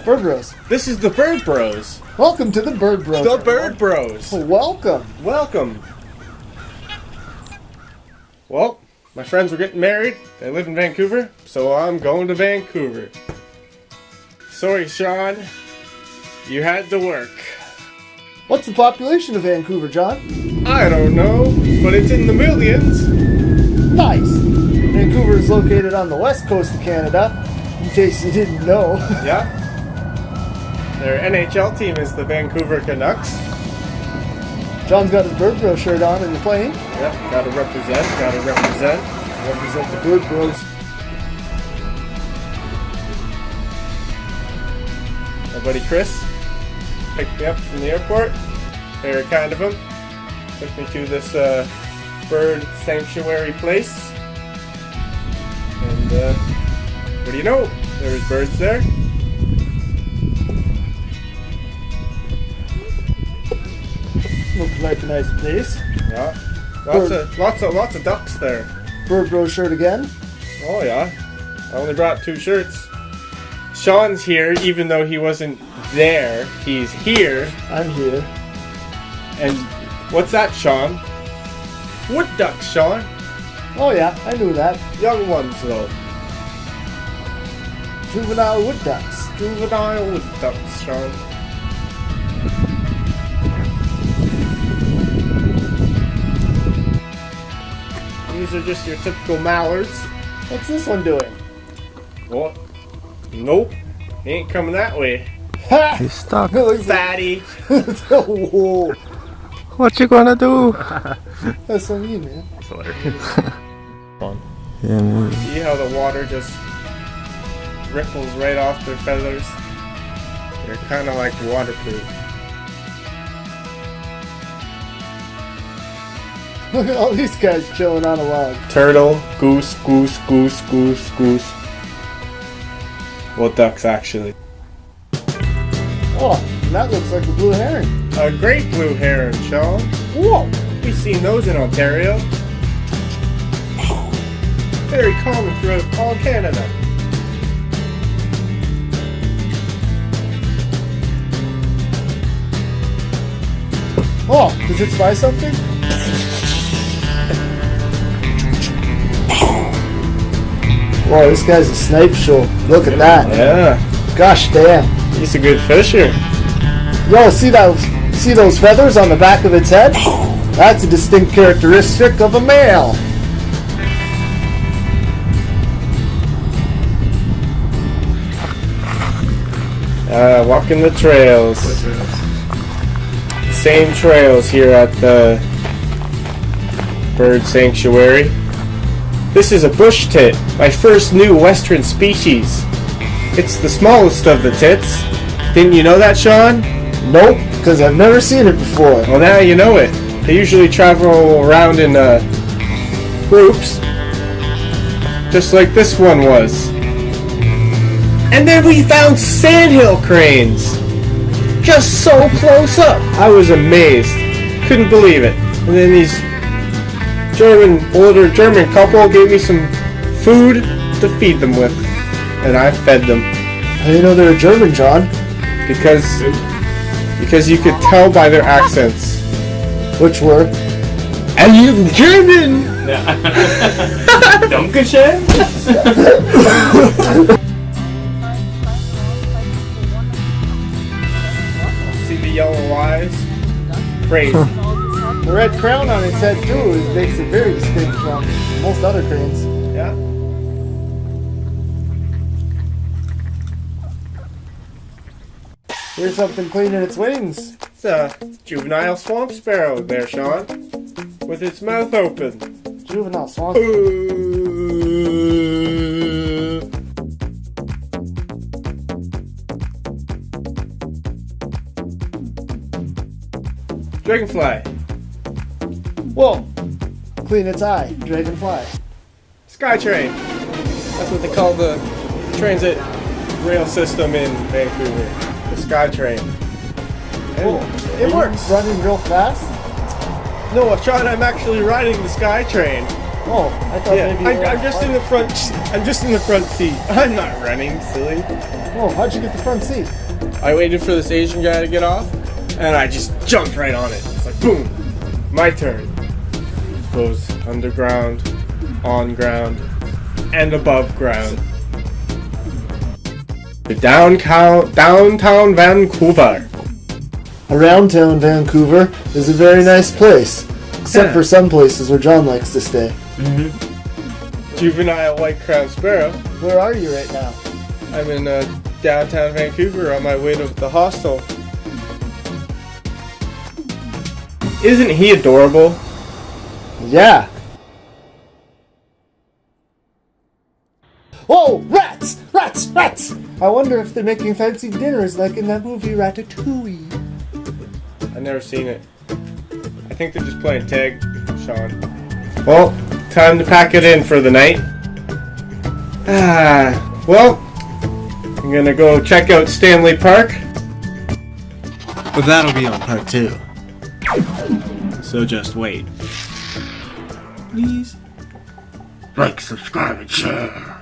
Bird Bros. This is the Bird Bros. Welcome to the Bird Bros. The Bird Bros. Welcome. Welcome. Well, my friends were getting married. They live in Vancouver, so I'm going to Vancouver. Sorry, Shawn. You had to work. What's the population of Vancouver, John? I don't know, but it's in the millions. Nice. Vancouver is located on the west coast of Canada, in case you didn't know. Yeah. Their NHL team is the Vancouver Canucks. John's got his Bird Bros shirt on and you're playing. Yep, gotta represent. Represent the Bird Bros. My buddy Chris picked me up from the airport. Very kind of him. Took me to this bird sanctuary place. And what do you know? There's birds there. Looks like a nice place. Yeah. Lots of ducks there. Bird Bros shirt again. Oh yeah. I only brought 2 shirts. Shawn's here, even though he wasn't there. He's here. I'm here. And what's that, Shawn? Wood ducks, Shawn. Oh yeah, I knew that. Young ones, though. Juvenile wood ducks. Juvenile wood ducks, Shawn. These are just your typical mallards. What's this one doing? What? Nope. He ain't coming that way. Ha! He's stuck. Fatty. Whoa. What you gonna do? That's so mean, man. That's hilarious. Yeah, man. See how the water just ripples right off their feathers? They're kind of like waterproof. Look at all these guys chilling on a log. Turtle, goose. Well, ducks, actually. Oh, and that looks like a blue herring. A great blue heron, Shawn. Whoa! We've seen those in Ontario. Very common throughout all Canada. Oh, does it spy something? Whoa, this guy's a snipe show. Look at that. Yeah, Gosh damn. he's a good fisher. Yo, see those feathers on the back of its head? That's a distinct characteristic of a male. Walking the trails. Same trails here at the bird sanctuary. This is a bush tit, my first new western species. It's the smallest of the tits. Didn't you know that, Shawn? Nope, because I've never seen it before. Well, now you know it. They usually travel around in groups, just like this one was. And then we found sandhill cranes, just so close up. I was amazed, couldn't believe it. And then these older German couple gave me some food to feed them with, and I fed them. How do you know they're German, John? Because you could tell by their accents. Which were? Are you German? Dankeschön. See the yellow eyes? Crazy. The red crown on its head too makes it very distinct from most other cranes. Yeah. Here's something cleaning its wings. It's a juvenile swamp sparrow there, Shawn, with its mouth open. Juvenile swamp. Dragonfly. Whoa! Clean its eye. Dragonfly. Skytrain. That's what they call the transit rail system in Vancouver. The Skytrain. Whoa. It works. Running real fast? No, Shawn, I'm actually riding the Skytrain. Oh, I thought Yeah, maybe you were I'm just in the front. I'm just in the front seat. I'm not running, silly. Oh, how'd you get the front seat? I waited for this Asian guy to get off, and I just jumped right on it. It's like boom, my turn. Goes underground, on ground, and above ground. Downtown Vancouver. Around town Vancouver is a very nice place. Except for some places where John likes to stay. Juvenile white crowned sparrow. Where are you right now? I'm in downtown Vancouver on my way to the hostel. Isn't he adorable? Yeah. Oh, rats! Rats! Rats! I wonder if they're making fancy dinners like in that movie Ratatouille. I've never seen it. I think they're just playing tag, Shawn. Well, time to pack it in for the night. Well, I'm gonna go check out Stanley Park. But that'll be on part 2. So just wait. Please. Like, subscribe, and share.